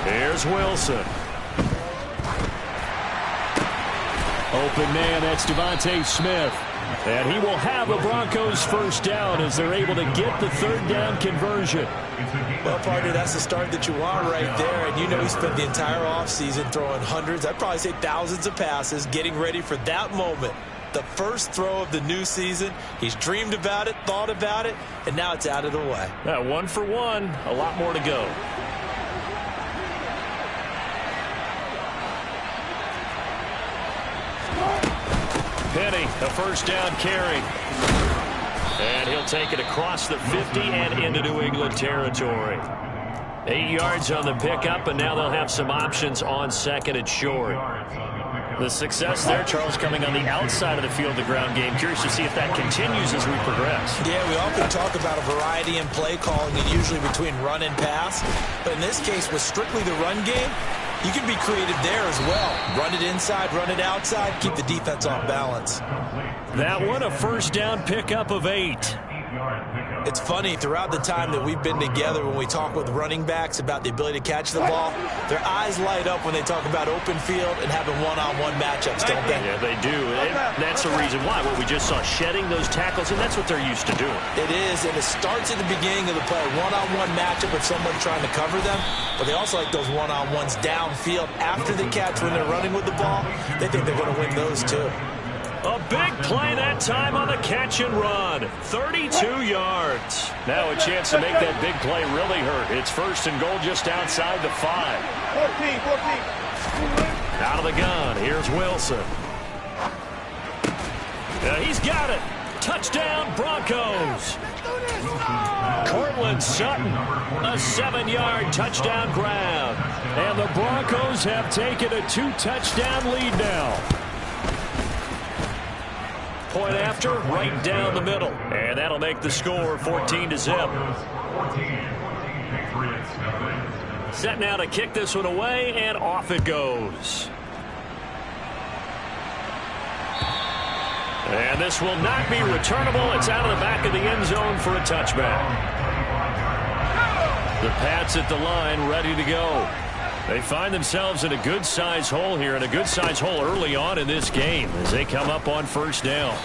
Here's Wilson. Open man, that's Devontae Smith. And he will have a Broncos first down as they're able to get the third down conversion. Well, partner, that's the start that you want right there. And you know he spent the entire offseason throwing hundreds, I'd probably say thousands of passes, getting ready for that moment. The first throw of the new season. He's dreamed about it, thought about it, and now it's out of the way. 1 for 1, a lot more to go. Penny, a first down carry. And he'll take it across the 50 and into New England territory. 8 yards on the pickup, and now they'll have some options on second and short. The success there, Charles, coming on the outside of the field, the ground game. Curious to see if that continues as we progress. Yeah, we often talk about a variety in play calling, and usually between run and pass. But in this case, with strictly the run game, you can be creative there as well. Run it inside, run it outside, keep the defense off balance. That one, a first down pickup of 8. It's funny, throughout the time that we've been together, when we talk with running backs about the ability to catch the ball, their eyes light up when they talk about open field and having one-on-one matchups, don't they? Yeah, they do. And that's the reason why. What we just saw, shedding those tackles, and that's what they're used to doing. It is, and it starts at the beginning of the play. One-on-one matchup if someone's trying to cover them, but they also like those one-on-ones downfield after the catch when they're running with the ball. They think they're going to win those too. A big play that time on the catch and run. 32 yards. Now a chance to make that big play really hurt. It's first and goal just outside the 5. 14. Out of the gun. Here's Wilson. He's got it. Touchdown, Broncos. Cortland Sutton, a 7-yard touchdown grab. And the Broncos have taken a 2-touchdown lead now. Point after, right down the middle. And that'll make the score 14-0. Set now to kick this one away, and off it goes. And this will not be returnable. It's out of the back of the end zone for a touchback. The Pats at the line, ready to go. They find themselves in a good-sized hole here, and a good-sized hole early on in this game as they come up on first down.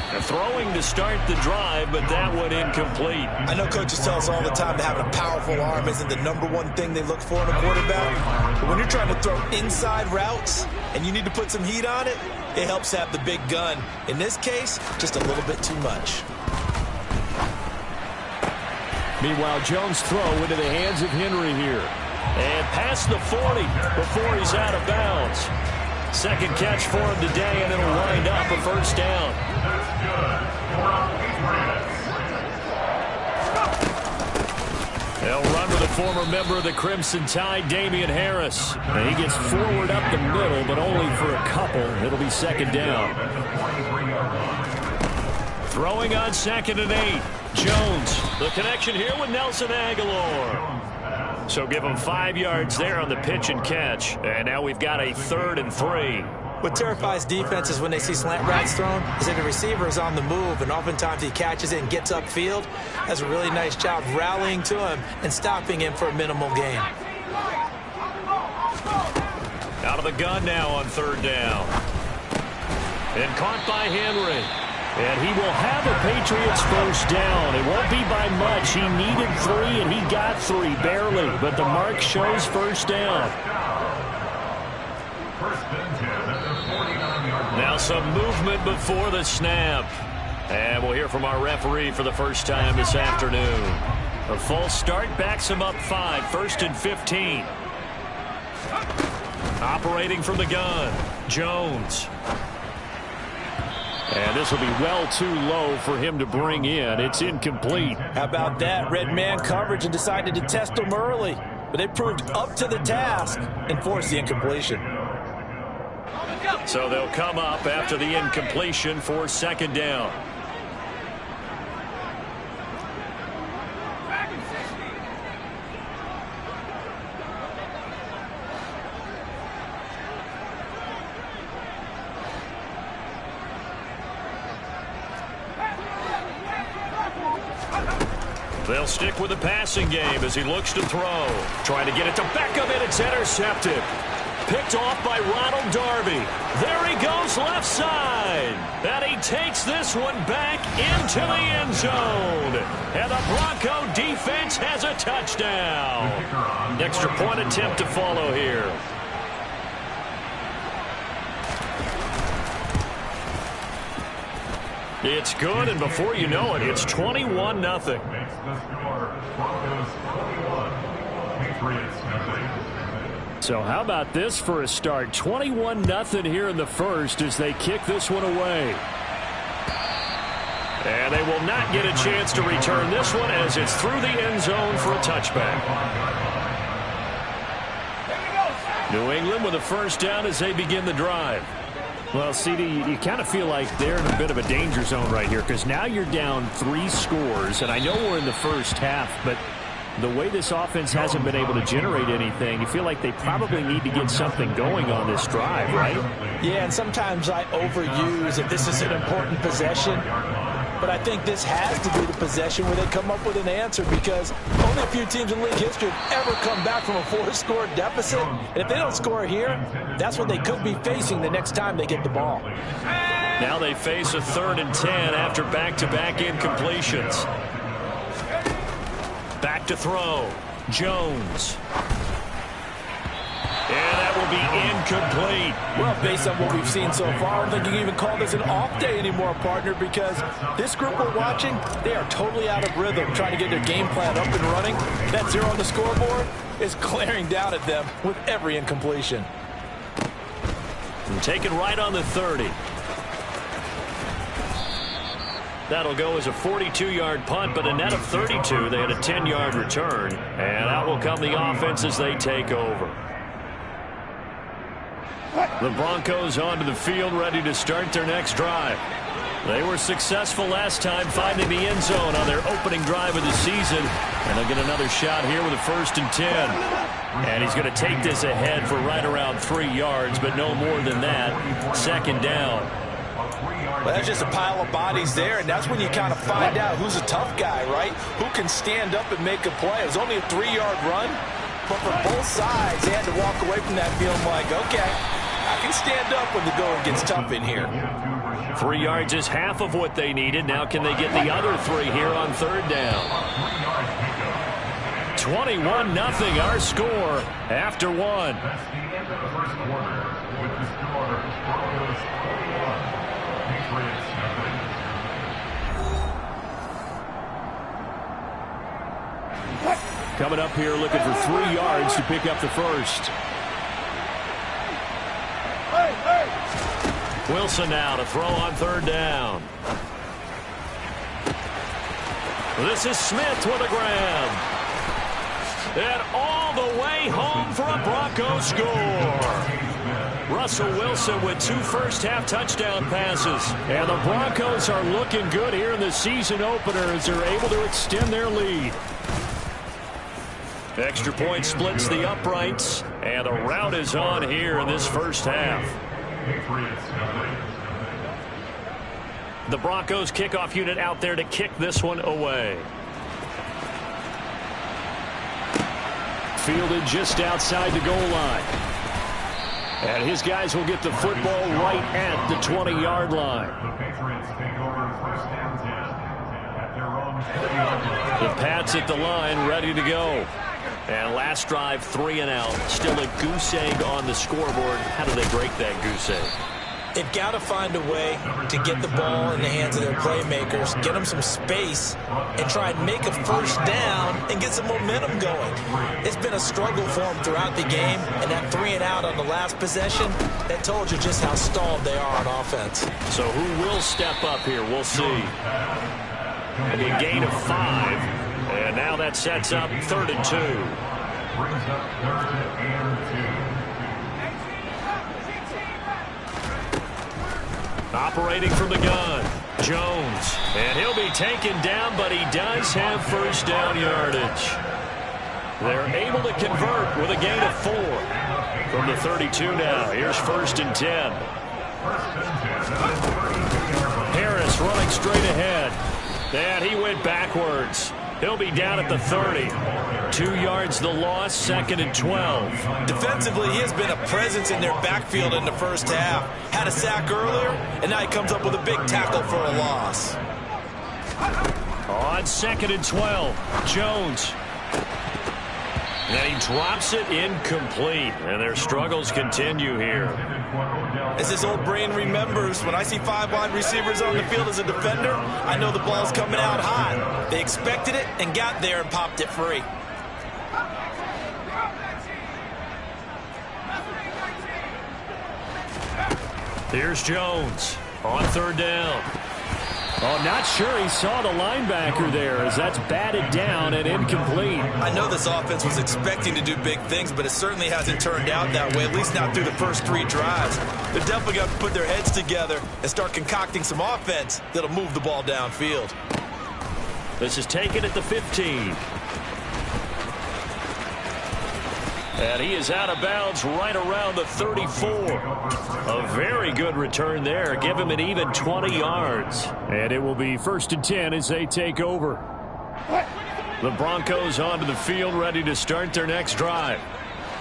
They're throwing to start the drive, but that one incomplete. I know coaches tell us all the time that having a powerful arm isn't the #1 thing they look for in a quarterback. But when you're trying to throw inside routes and you need to put some heat on it, it helps have the big gun. In this case, just a little bit too much. Meanwhile, Jones' throw into the hands of Henry here. And past the 40 before he's out of bounds. Second catch for him today, and it'll wind up a first down. They'll run with a former member of the Crimson Tide, Damian Harris. And he gets forward up the middle, but only for a couple. It'll be second down. Throwing on 2nd and 8. Jones, the connection here with Nelson Aguilar. So give him 5 yards there on the pitch and catch. And now we've got a 3rd and 3. What terrifies defenses when they see slant routes thrown is that the receiver is on the move, and oftentimes he catches it and gets upfield. Does a really nice job rallying to him and stopping him for a minimal gain. Out of the gun now on 3rd down. And caught by Henry. And he will have a Patriots first down. It won't be by much. He needed 3, and he got 3, barely. But the mark shows first down. Now some movement before the snap. And we'll hear from our referee for the first time this afternoon. A false start backs him up 5, 1st and 15. Operating from the gun, Jones. And this will be well too low for him to bring in. It's incomplete. How about that? Red man coverage and decided to test him early. But they proved up to the task and forced the incompletion. So they'll come up after the incompletion for 2nd down. They'll stick with the passing game as he looks to throw. Trying to get it to Beckham, and it's intercepted. Picked off by Ronald Darby. There he goes left side. And he takes this one back into the end zone. And the Bronco defense has a touchdown. Extra point attempt to follow here. It's good, and before you know it, it's 21-0. So how about this for a start? 21-0 here in the first as they kick this one away. And they will not get a chance to return this one as it's through the end zone for a touchback. New England with a first down as they begin the drive. Well, CD, you kind of feel like they're in a bit of a danger zone right here because now you're down 3 scores, and I know we're in the first half, but the way this offense hasn't been able to generate anything, you feel like they probably need to get something going on this drive, right? Yeah, and sometimes I overuse if this is an important possession. But I think this has to be the possession where they come up with an answer because only a few teams in league history have ever come back from a 4-score deficit. And if they don't score here, that's what they could be facing the next time they get the ball. Now they face a 3rd and 10 after back-to-back incompletions. Back to throw. Jones. And that will be incomplete. Well, based on what we've seen so far, I don't think you can even call this an off day anymore, partner, because this group we're watching, they are totally out of rhythm, trying to get their game plan up and running. That 0 on the scoreboard is glaring down at them with every incompletion. And taken right on the 30. That'll go as a 42-yard punt, but a net of 32. They had a 10-yard return. And out will come the offense as they take over. The Broncos onto the field, ready to start their next drive. They were successful last time finding the end zone on their opening drive of the season. And they'll get another shot here with a 1st and 10. And he's going to take this ahead for right around 3 yards, but no more than that. 2nd down. Well, that's just a pile of bodies there, and that's when you kind of find out who's a tough guy, right? Who can stand up and make a play. It was only a 3-yard run, but for both sides, they had to walk away from that feeling like, okay, I can stand up when the going gets tough in here. 3 yards is half of what they needed. Now can they get the other 3 here on 3rd down? 21-0 our score after 1. Coming up here looking for 3 yards to pick up the first. Wilson now to throw on 3rd down. This is Smith with a grab. And all the way home for a Broncos score. Russell Wilson with 2 first-half touchdown passes. And the Broncos are looking good here in the season opener as they're able to extend their lead. Extra point splits the uprights, and the rout is on here in this first half. The Broncos kickoff unit out there to kick this one away. Fielded just outside the goal line. And his guys will get the football right at the 20-yard line. The Pats at the line, ready to go. And last drive, 3 and out. Still a goose egg on the scoreboard. How do they break that goose egg? They've got to find a way to get the ball in the hands of their playmakers, get them some space, and try and make a first down and get some momentum going. It's been a struggle for them throughout the game, and that 3 and out on the last possession, that told you just how stalled they are on offense. So who will step up here? We'll see. And a gain of 5. And now that sets up 3rd and 2. Brings up 3rd and 2. Operating from the gun, Jones. And he'll be taken down, but he does have first down yardage. They're able to convert with a gain of 4. From the 32 now, here's 1st and 10. Harris running straight ahead. And he went backwards. He'll be down at the 30. 2 yards the loss, 2nd and 12. Defensively, he has been a presence in their backfield in the first half. Had a sack earlier, and now he comes up with a big tackle for a loss. On 2nd and 12, Jones. And he drops it incomplete. And their struggles continue here. As his old brain remembers, when I see 5 wide receivers on the field as a defender, I know the ball's coming out hot. They expected it and got there and popped it free. Here's Jones on 3rd down. Oh, not sure he saw the linebacker there as that's batted down and incomplete. I know this offense was expecting to do big things, but it certainly hasn't turned out that way, at least not through the first 3 drives. They're definitely going to put their heads together and start concocting some offense that'll move the ball downfield. This is taken at the 15. And he is out of bounds right around the 34. A very good return there. Give him an even 20 yards. And it will be 1st and 10 as they take over. The Broncos onto the field, ready to start their next drive.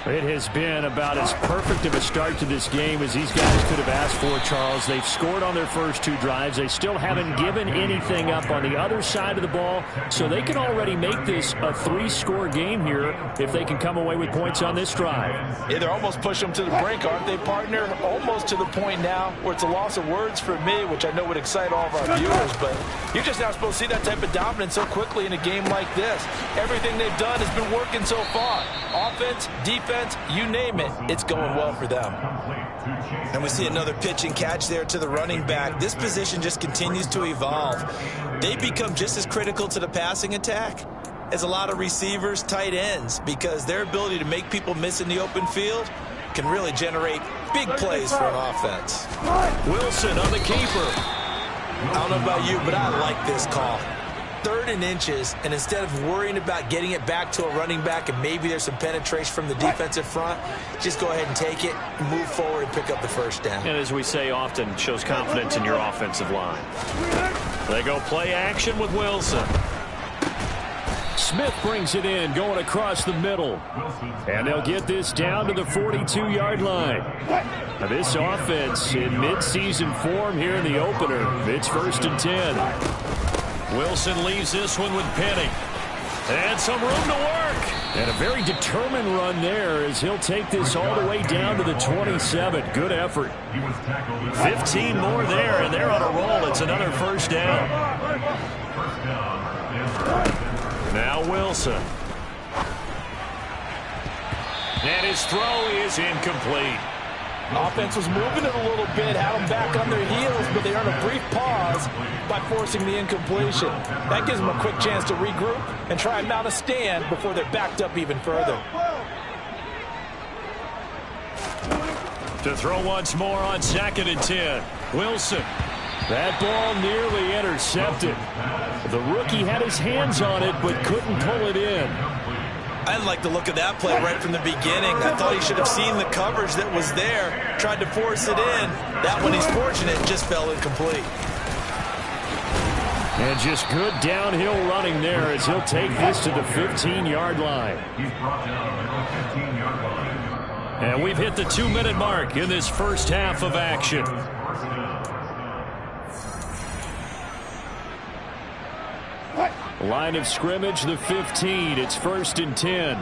It has been about as perfect of a start to this game as these guys could have asked for, Charles. They've scored on their first 2 drives. They still haven't given anything up on the other side of the ball, so they can already make this a 3-score game here if they can come away with points on this drive. Yeah, they're almost pushing them to the brink, aren't they, partner? Almost to the point now where it's a loss of words for me, which I know would excite all of our viewers, but you're just not supposed to see that type of dominance so quickly in a game like this. Everything they've done has been working so far. Offense, defense, you name it, it's going well for them. And we see another pitch and catch there to the running back. This position just continues to evolve. They become just as critical to the passing attack as a lot of receivers, tight ends, because their ability to make people miss in the open field can really generate big plays for an offense. Wilson on the keeper. I don't know about you, but I like this call. 3rd and inches, and instead of worrying about getting it back to a running back and maybe there's some penetration from the defensive front, just go ahead and take it, move forward, and pick up the 1st down. And as we say often, shows confidence in your offensive line. They go play action with Wilson. Smith brings it in, going across the middle. And they'll get this down to the 42-yard line. Now this offense in midseason form here in the opener. It's 1st and 10. Wilson leaves this one with Penny. And some room to work. And a very determined run there as he'll take this all the way down to the 27. Good effort. 15 more there, and they're on a roll. It's another 1st down. Now Wilson. And his throw is incomplete. Offense was moving it a little bit, had them back on their heels, but they earned a brief pause by forcing the incompletion. That gives them a quick chance to regroup and try and mount a stand before they're backed up even further. To throw once more on 2nd and 10. Wilson. That ball nearly intercepted. The rookie had his hands on it but couldn't pull it in. I didn't like the look of that play right from the beginning. I thought he should have seen the coverage that was there, tried to force it in. That one, he's fortunate, just fell incomplete. And just good downhill running there as he'll take this to the 15-yard line. And we've hit the 2-minute mark in this first half of action. Line of scrimmage, the 15. It's 1st and 10.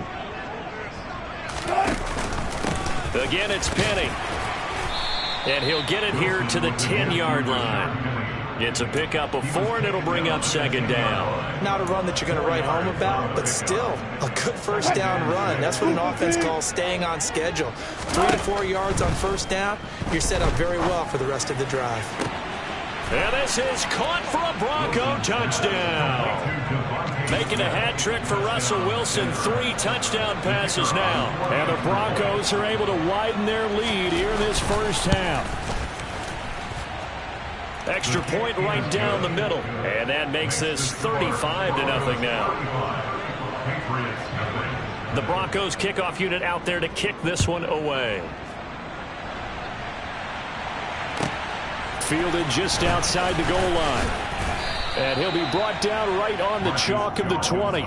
Again, it's Penny. And he'll get it here to the 10-yard line. It's a pickup of 4, and it'll bring up 2nd down. Not a run that you're going to write home about, but still a good 1st down run. That's what an offense calls staying on schedule. 3 to 4 yards on 1st down. You're set up very well for the rest of the drive. And this is caught for a Bronco touchdown. Making a hat trick for Russell Wilson. 3 touchdown passes now. And the Broncos are able to widen their lead here in this first half. Extra point right down the middle. And that makes this 35-0 now. The Broncos kickoff unit out there to kick this one away. Fielded just outside the goal line. And he'll be brought down right on the chalk of the 20.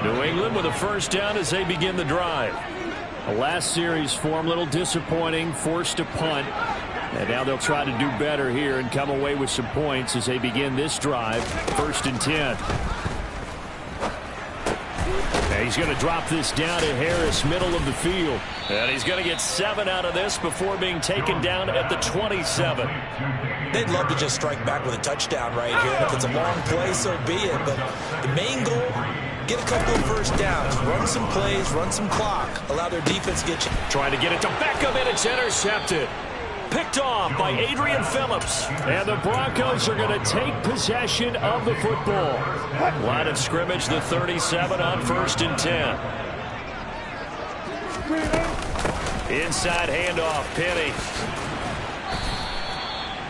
New England with a first down as they begin the drive. The last series for him, a little disappointing, forced a punt. And now they'll try to do better here and come away with some points as they begin this drive. 1st and 10. And he's going to drop this down to Harris, middle of the field. And he's going to get 7 out of this before being taken down at the 27. They'd love to just strike back with a touchdown right here. And if it's a long play, so be it. But the main goal, get a couple of first downs, run some plays, run some clock, allow their defense to get you. Trying to get it to Beckham, and it's intercepted. Picked off by Adrian Phillips. And the Broncos are going to take possession of the football. Line of scrimmage, the 37 on 1st and 10. Inside handoff, Penny.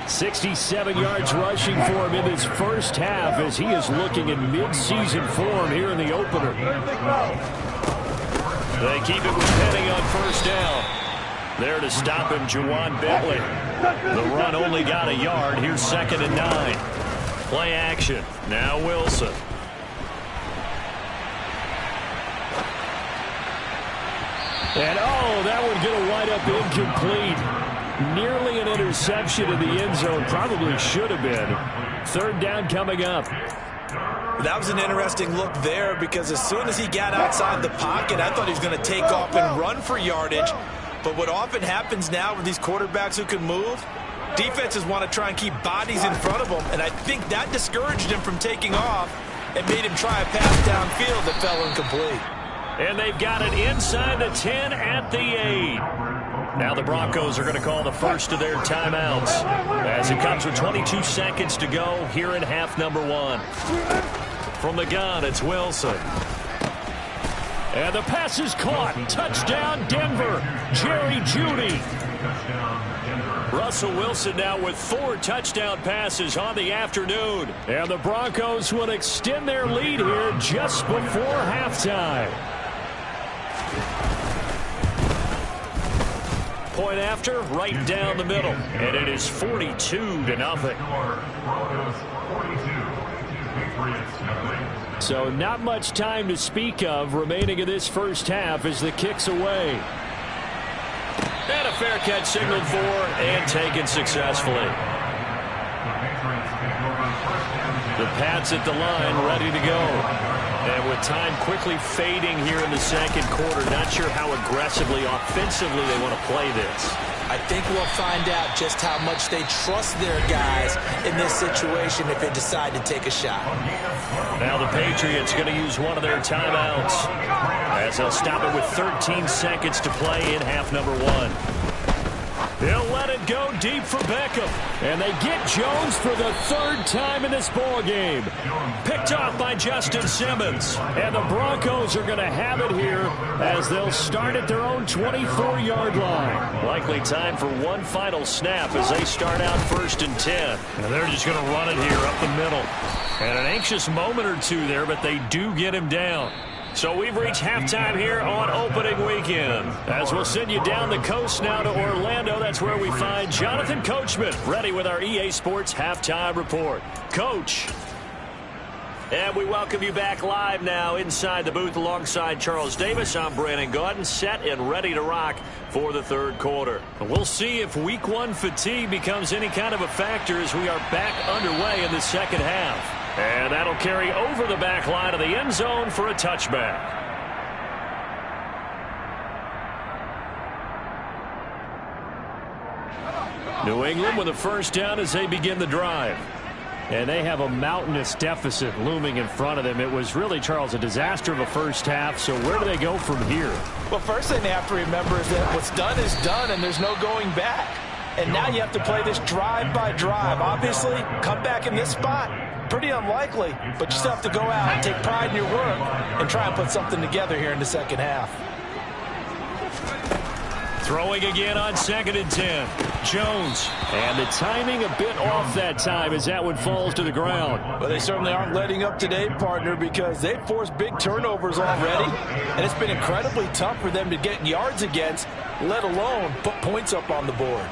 67 yards rushing for him in his first half as he is looking in mid-season form here in the opener. They keep it with Penny on 1st down. There to stop him, Juwan Bentley. The run only got a yard. Here's 2nd and 9. Play action. Now Wilson. And that one's going to wind up incomplete. Nearly an interception in the end zone. Probably should have been. 3rd down coming up. That was an interesting look there because as soon as he got outside the pocket, I thought he was going to take off and run for yardage. But what often happens now with these quarterbacks who can move, defenses want to try and keep bodies in front of them, and I think that discouraged him from taking off and made him try a pass downfield that fell incomplete. And they've got it inside the 10 at the 8. Now the Broncos are going to call the first of their timeouts as it comes with 22 seconds to go here in half number 1. From the gun, it's Wilson. And the pass is caught. Touchdown, Denver. Jerry Jeudy. Russell Wilson now with 4 touchdown passes on the afternoon. And the Broncos will extend their lead here just before halftime. Point after, right down the middle. And it is 42-0. So not much time to speak of remaining in this first half as the kick's away. And a fair catch signaled for and taken successfully. The Pats at the line ready to go. And with time quickly fading here in the 2nd quarter, not sure how aggressively, offensively they want to play this. I think we'll find out just how much they trust their guys in this situation if they decide to take a shot. Now the Patriots going to use one of their timeouts as they'll stop it with 13 seconds to play in half number 1. They'll let it go deep for Beckham. And they get Jones for the 3rd time in this ball game. Picked off by Justin Simmons. And the Broncos are going to have it here as they'll start at their own 24-yard line. Likely time for one final snap as they start out 1st and 10. And they're just going to run it here up the middle. And an anxious moment or two there, but they do get him down. So we've reached halftime here on opening weekend. As we'll send you down the coast now to Orlando, that's where we find Jonathan Coachman ready with our EA Sports Halftime Report. Coach. And we welcome you back live now inside the booth alongside Charles Davis. I'm Brandon Gaudin, set and ready to rock for the 3rd quarter. We'll see if week 1 fatigue becomes any kind of a factor as we are back underway in the 2nd half. And that'll carry over the back line of the end zone for a touchback. New England with a first down as they begin the drive. And they have a mountainous deficit looming in front of them. It was really, Charles, a disaster of a first half. So where do they go from here? Well, first thing they have to remember is that what's done is done and there's no going back. And now you have to play this drive by drive. Obviously, come back in this spot. Pretty unlikely, but you still have to go out and take pride in your work and try and put something together here in the 2nd half. Throwing again on 2nd and 10. Jones. And the timing a bit off that time as that one falls to the ground. Well, they certainly aren't letting up today, partner, because they've forced big turnovers already, and it's been incredibly tough for them to get yards against, let alone put points up on the board.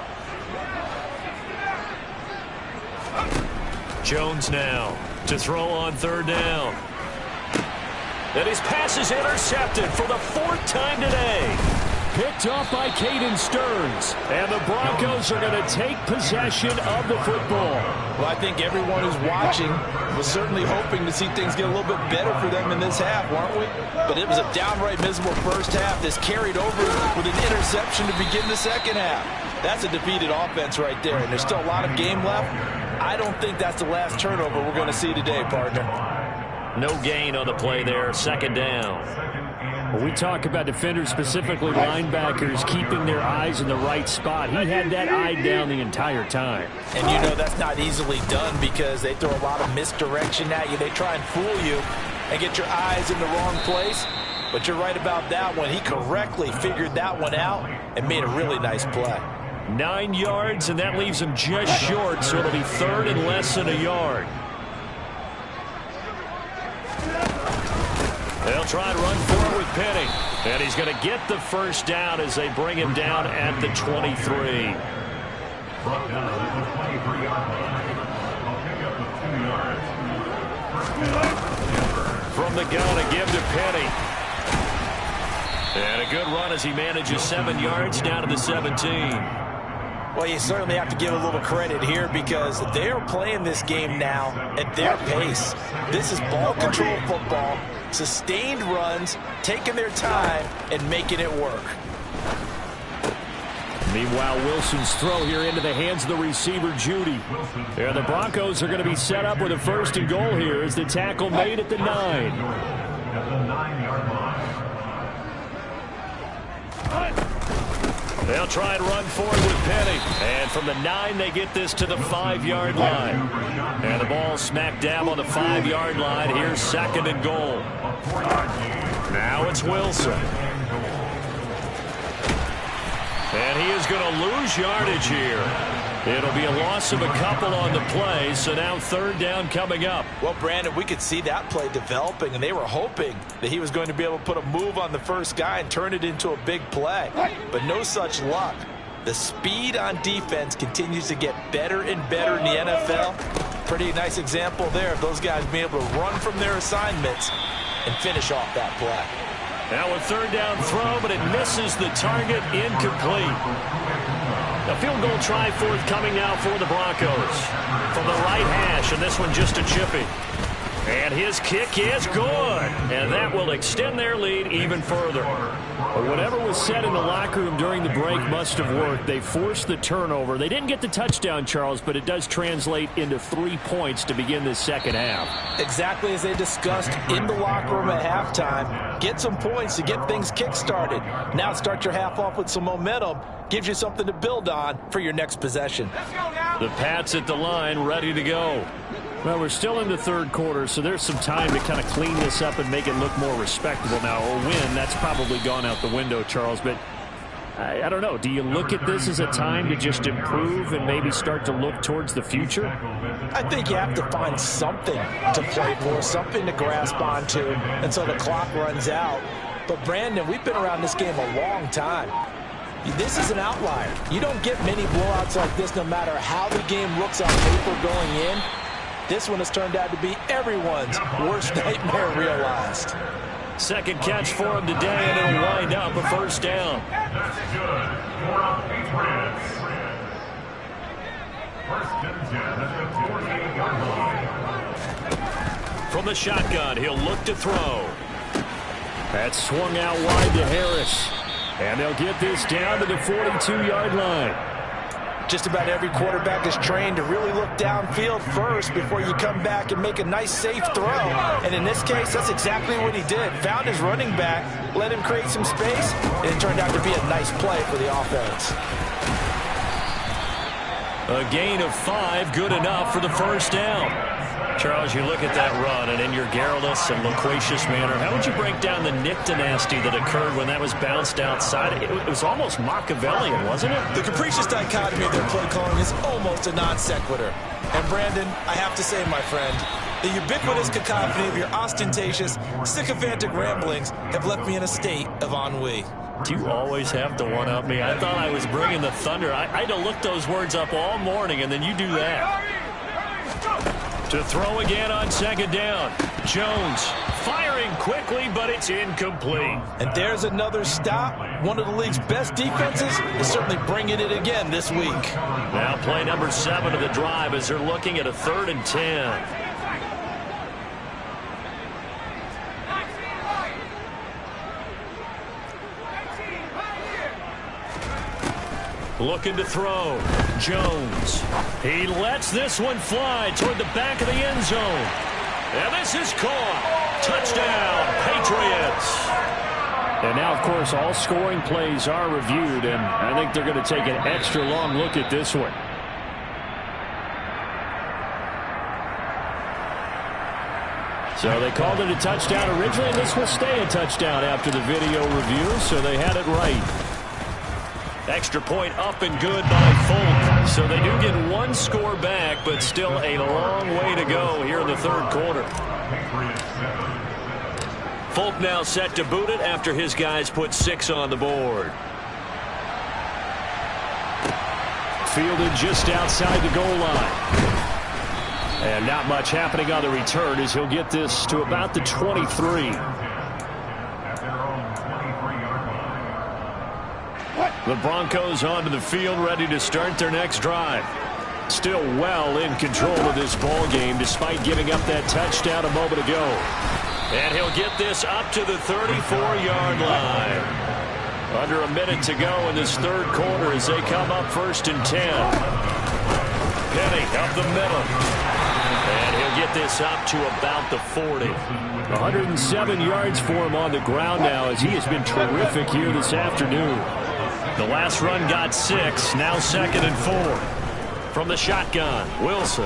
Jones now to throw on third down. And his pass is intercepted for the 4th time today. Picked off by Caden Stearns. And the Broncos are going to take possession of the football. Well, I think everyone who's watching was certainly hoping to see things get a little bit better for them in this half, weren't we? But it was a downright miserable first half that's carried over with an interception to begin the second half. That's a defeated offense right there, and there's still a lot of game left. I don't think that's the last turnover we're going to see today, partner. No gain on the play there, 2nd down. When we talk about defenders, specifically linebackers, keeping their eyes in the right spot, he had that eye down the entire time. And you know that's not easily done because they throw a lot of misdirection at you. They try and fool you and get your eyes in the wrong place. But you're right about that one. He correctly figured that one out and made a really nice play. 9 yards, and that leaves him just short, so it'll be 3rd and less than a yard. They'll try and run forward with Penny. And he's going to get the first down as they bring him down at the 23. Brought down at the 23-yard line. I'll pick up the 2 yards. From the gun, a give to Penny. And a good run as he manages 7 yards down to the 17. Well, you certainly have to give a little credit here because they are playing this game now at their pace. This is ball control football, sustained runs, taking their time, and making it work. Meanwhile, Wilson's throw here into the hands of the receiver, Judy. And the Broncos are going to be set up with a 1st and goal here as the tackle made at the 9. At the 9-yard line. They'll try and run forward with Penny. And from the 9, they get this to the 5-yard line. And the ball smack dab on the 5-yard line. Here's 2nd and goal. Now it's Wilson. And he is going to lose yardage here. It'll be a loss of a couple on the play, so now 3rd down coming up. Well, Brandon, we could see that play developing, and they were hoping that he was going to be able to put a move on the first guy and turn it into a big play. But no such luck. The speed on defense continues to get better and better in the NFL. Pretty nice example there of those guys being able to run from their assignments and finish off that play. Now a 3rd down throw, but it misses the target, incomplete. A field goal try forthcoming now for the Broncos. From the right hash, and this one just a chippy. And his kick is good. And that will extend their lead even further. But whatever was said in the locker room during the break must have worked. They forced the turnover. They didn't get the touchdown, Charles, but it does translate into 3 points to begin this second half. Exactly as they discussed in the locker room at halftime. Get some points to get things kick-started. Now start your half off with some momentum. Gives you something to build on for your next possession. The Pats at the line, ready to go. Well, we're still in the 3rd quarter, so there's some time to kind of clean this up and make it look more respectable now. A win, that's probably gone out the window, Charles, but I don't know. Do you look at this as a time to just improve and maybe start to look towards the future? I think you have to find something to play for, something to grasp onto until the clock runs out. But, Brandon, we've been around this game a long time. This is an outlier. You don't get many blowouts like this no matter how the game looks on paper going in. This one has turned out to be everyone's worst nightmare realized. Second catch for him today, and it'll wind up a 1st down. That's good for our Patriots. 1st and 10 at the 48-yard line. From the shotgun, he'll look to throw. That swung out wide to Harris. And they'll get this down to the 42-yard line. Just about every quarterback is trained to really look downfield first before you come back and make a nice, safe throw. And in this case, that's exactly what he did. Found his running back, let him create some space, and it turned out to be a nice play for the offense. A gain of 5, good enough for the 1st down. Charles, you look at that run, and in your garrulous and loquacious manner, how would you break down the Nick dynasty that occurred when that was bounced outside? It was almost Machiavellian, wasn't it? The capricious dichotomy of their play calling is almost a non sequitur. And, Brandon, I have to say, my friend, the ubiquitous cacophony of your ostentatious, sycophantic ramblings have left me in a state of ennui. Do you always have to one-up me? I thought I was bringing the thunder. I had to look those words up all morning, and then you do that. To throw again on second down. Jones firing quickly, but it's incomplete. And there's another stop. One of the league's best defenses is certainly bringing it again this week. Now play number 7 of the drive as they're looking at a 3rd and 10. Looking to throw. Jones. He lets this one fly toward the back of the end zone. And this is caught. Touchdown, Patriots. And now, of course, all scoring plays are reviewed, and I think they're going to take an extra long look at this one. So they called it a touchdown originally, and this will stay a touchdown after the video review, so they had it right. Extra point up and good by Folk. So they do get one score back, but still a long way to go here in the 3rd quarter. Folk now set to boot it after his guys put 6 on the board. Fielded just outside the goal line. And not much happening on the return as he'll get this to about the 23. The Broncos onto the field, ready to start their next drive. Still well in control of this ball game, despite giving up that touchdown a moment ago. And he'll get this up to the 34-yard line. Under a minute to go in this 3rd quarter as they come up 1st and 10. Penny up the middle. And he'll get this up to about the 40. 107 yards for him on the ground now as he has been terrific here this afternoon. The last run got 6, now 2nd and 4. From the shotgun, Wilson.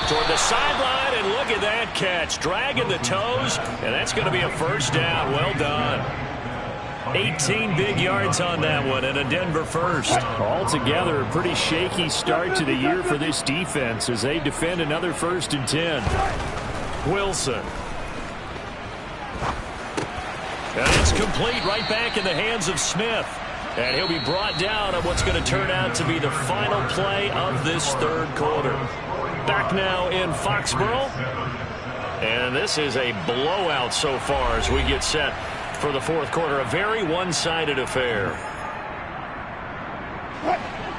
Toward the sideline, and look at that catch. Dragging the toes, and that's going to be a 1st down. Well done. 18 big yards on that one, and a Denver 1st. Altogether, a pretty shaky start to the year for this defense as they defend another 1st and 10. Wilson. And it's complete, right back in the hands of Smith. And he'll be brought down on what's going to turn out to be the final play of this 3rd quarter. Back now in Foxborough. And this is a blowout so far as we get set for the 4th quarter. A very one-sided affair.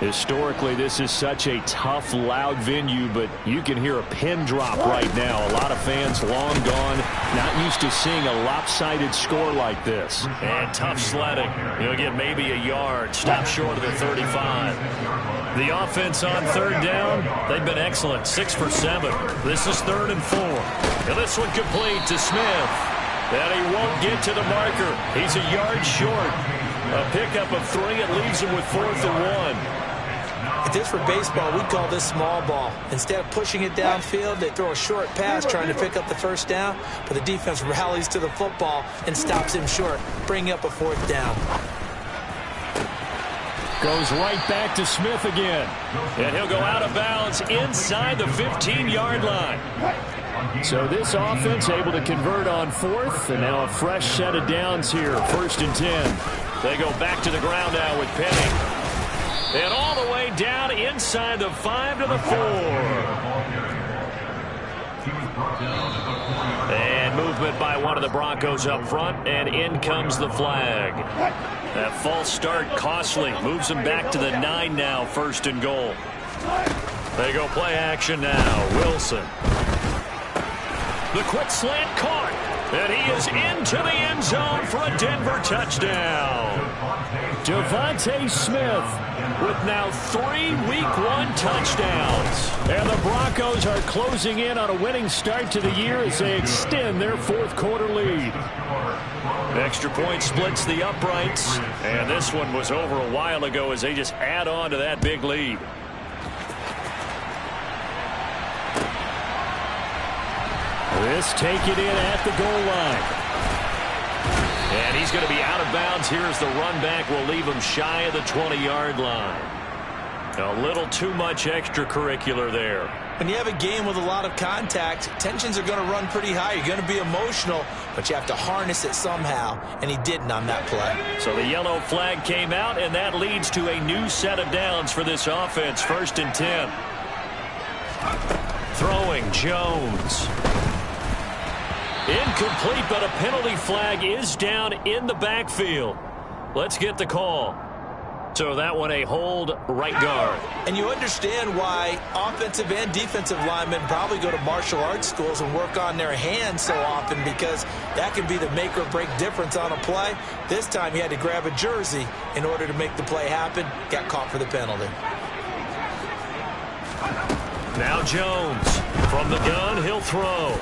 Historically, this is such a tough, loud venue, but you can hear a pin drop right now. A lot of fans long gone, not used to seeing a lopsided score like this. And tough sledding. You'll get maybe a yard. Stop short of the 35. The offense on 3rd down, they've been excellent. 6 for 7. This is 3rd and 4. And this one complete to Smith. And he won't get to the marker. He's a yard short. A pickup of 3. It leaves him with 4th and 1. If this were baseball, we'd call this small ball. Instead of pushing it downfield, they throw a short pass trying to pick up the 1st down, but the defense rallies to the football and stops him short, bringing up a 4th down. Goes right back to Smith again. And he'll go out of bounds inside the 15-yard line. So this offense able to convert on 4th, and now a fresh set of downs here, 1st and 10. They go back to the ground now with Penny. And all the way down inside the 5 to the 4. And movement by one of the Broncos up front, and in comes the flag. That false start costly. Moves them back to the 9 now, 1st and goal. They go play action now. Wilson. The quick slant caught. And he is into the end zone for a Denver touchdown. Devontae Smith with now 3 Week 1 touchdowns. And the Broncos are closing in on a winning start to the year as they extend their 4th quarter lead. Extra point splits the uprights. And this one was over a while ago as they just add on to that big lead. This take it in at the goal line. And he's going to be out of bounds here as the run back will leave him shy of the 20-yard line. A little too much extracurricular there. When you have a game with a lot of contact, tensions are going to run pretty high. You're going to be emotional, but you have to harness it somehow, and he didn't on that play. So the yellow flag came out, and that leads to a new set of downs for this offense, 1st and 10. Throwing, Jones. Incomplete, but a penalty flag is down in the backfield. Let's get the call. So that one a hold, right guard. And you understand why offensive and defensive linemen probably go to martial arts schools and work on their hands so often, because that can be the make or break difference on a play. This time he had to grab a jersey in order to make the play happen. Got caught for the penalty. Now Jones. From the gun, he'll throw.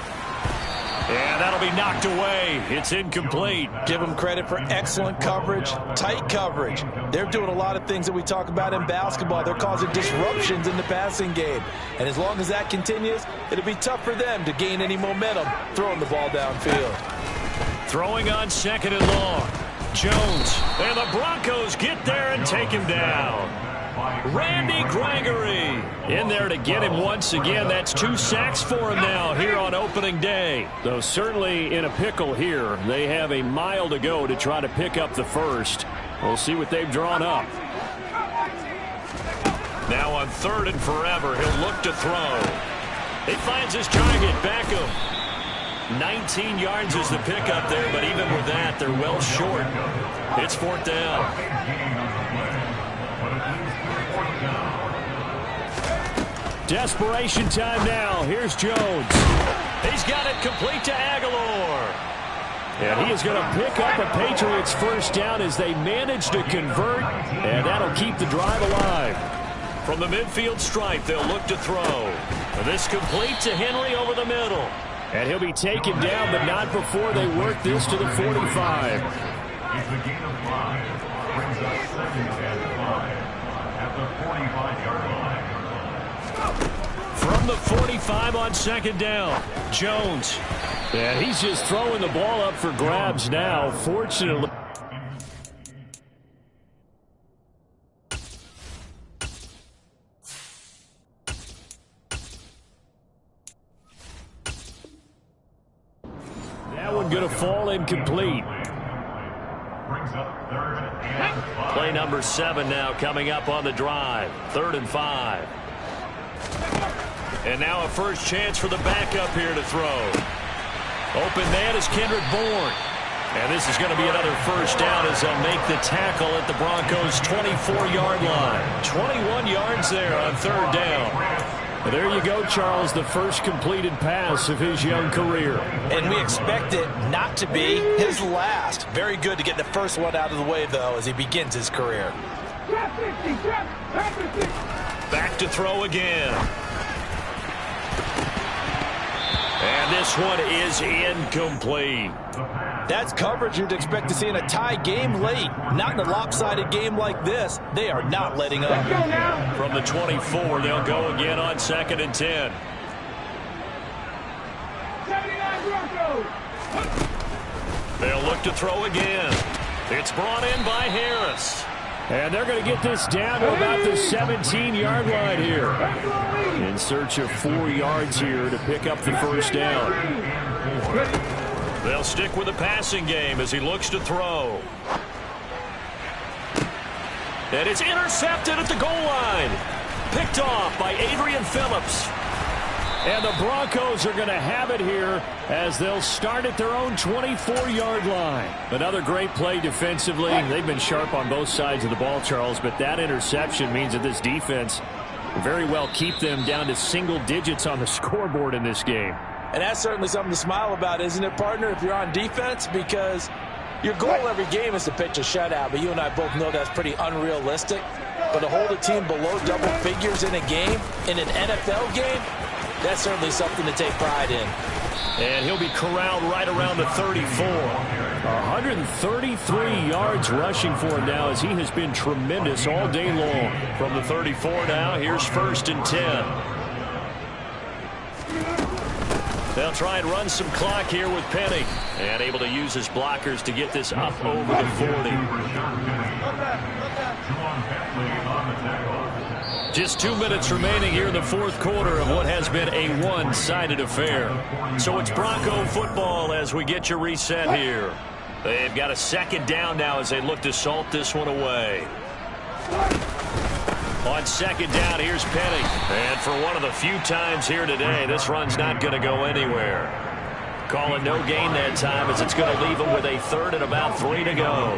And that'll be knocked away. It's incomplete. Give them credit for excellent coverage, tight coverage. They're doing a lot of things that we talk about in basketball. They're causing disruptions in the passing game. And as long as that continues, it'll be tough for them to gain any momentum throwing the ball downfield. Throwing on second and long. Jones. And the Broncos get there and take him down. Randy Gregory in there to get him once again. That's 2 sacks for him now here on opening day. Though certainly in a pickle here. They have a mile to go to try to pick up the first. We'll see what they've drawn up. Now on 3rd and forever, he'll look to throw. He finds his target, Beckham. 19 yards is the pickup there, but even with that, they're well short. It's 4th down. Desperation time now. Here's Jones. He's got it complete to Aguilar. And he is going to pick up a Patriots first down as they manage to convert, and that'll keep the drive alive. From the midfield stripe, they'll look to throw. This complete to Henry over the middle. And he'll be taken down, but not before they work this to the 45. It's a gain of 5. Brings up 2nd and 5 at the 45-yard line. From the 45 on 2nd down, Jones. And he's just throwing the ball up for grabs now. Fortunately. That one going to fall incomplete. Brings up 3rd and 5. Play number 7 now coming up on the drive. 3rd and 5. And now a first chance for the backup here to throw. Open man is Kendrick Bourne. And this is going to be another first down as they'll make the tackle at the Broncos' 24-yard line. 21 yards there on 3rd down. Well, there you go, Charles, the first completed pass of his young career. And we expect it not to be his last. Very good to get the first one out of the way, though, as he begins his career. Back to throw again. And this one is incomplete. That's coverage you'd expect to see in a tie game late. Not in a lopsided game like this. They are not letting up. From the 24, they'll go again on 2nd and 10. They'll look to throw again. It's brought in by Harris. And they're going to get this down to about the 17-yard line here. In search of 4 yards here to pick up the first down. They'll stick with the passing game as he looks to throw. And it's intercepted at the goal line. Picked off by Adrian Phillips. And the Broncos are going to have it here as they'll start at their own 24-yard line. Another great play defensively. They've been sharp on both sides of the ball, Charles, but that interception means that this defense will very well keep them down to single digits on the scoreboard in this game. And that's certainly something to smile about, isn't it, partner, if you're on defense? Because your goal every game is to pitch a shutout, but you and I both know that's pretty unrealistic. But to hold a team below double figures in a game, in an NFL game, that's certainly something to take pride in. And he'll be corralled right around the 34. 133 yards rushing for him now as he has been tremendous all day long. From the 34 now, here's 1st and 10. They'll try and run some clock here with Penny. And able to use his blockers to get this up over the 40. Just 2 minutes remaining here in the 4th quarter of what has been a one-sided affair. So it's Bronco football as we get you reset here. They've got a 2nd down now as they look to salt this one away. On second down, here's Penny. And for one of the few times here today, this run's not going to go anywhere. Call it no gain that time as it's going to leave him with a third and about 3 to go.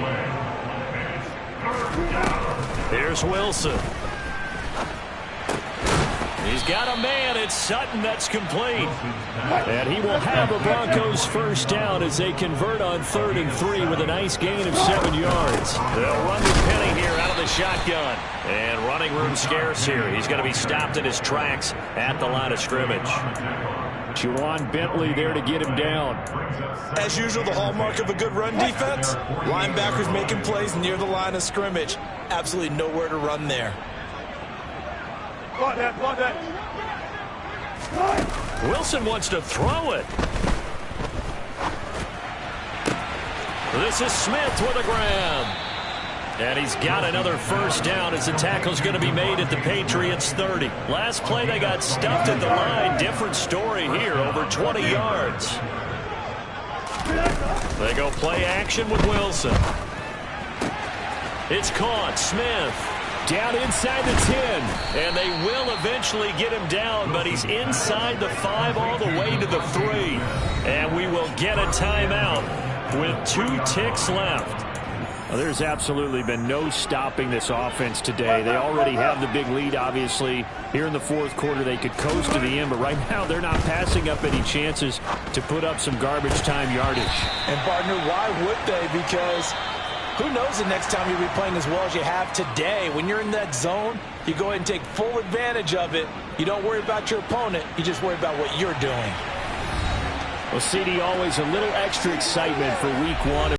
Here's Wilson. He's got a man. It's Sutton that's complete. And he will have the Broncos first down as they convert on 3rd and 3 with a nice gain of 7 yards. They'll run with Penny here out of the shotgun. And running room scarce here. He's going to be stopped in his tracks at the line of scrimmage. Juwan Bentley there to get him down. As usual, the hallmark of a good run defense, linebackers making plays near the line of scrimmage. Absolutely nowhere to run there. Wilson wants to throw it. This is Smith with a grab. And he's got another first down as the tackle's going to be made at the Patriots 30. Last play they got stuffed at the line. Different story here, over 20 yards. They go play action with Wilson. It's caught. Smith down inside the 10. And they will eventually get him down, but he's inside the 5 all the way to the 3. And we will get a timeout with 2 ticks left. Well, there's absolutely been no stopping this offense today. They already have the big lead, obviously. Here in the 4th quarter, they could coast to the end, but right now they're not passing up any chances to put up some garbage time yardage. And, partner, why would they? Because who knows the next time you'll be playing as well as you have today. When you're in that zone, you go ahead and take full advantage of it. You don't worry about your opponent. You just worry about what you're doing. Well, CD, always a little extra excitement for week 1.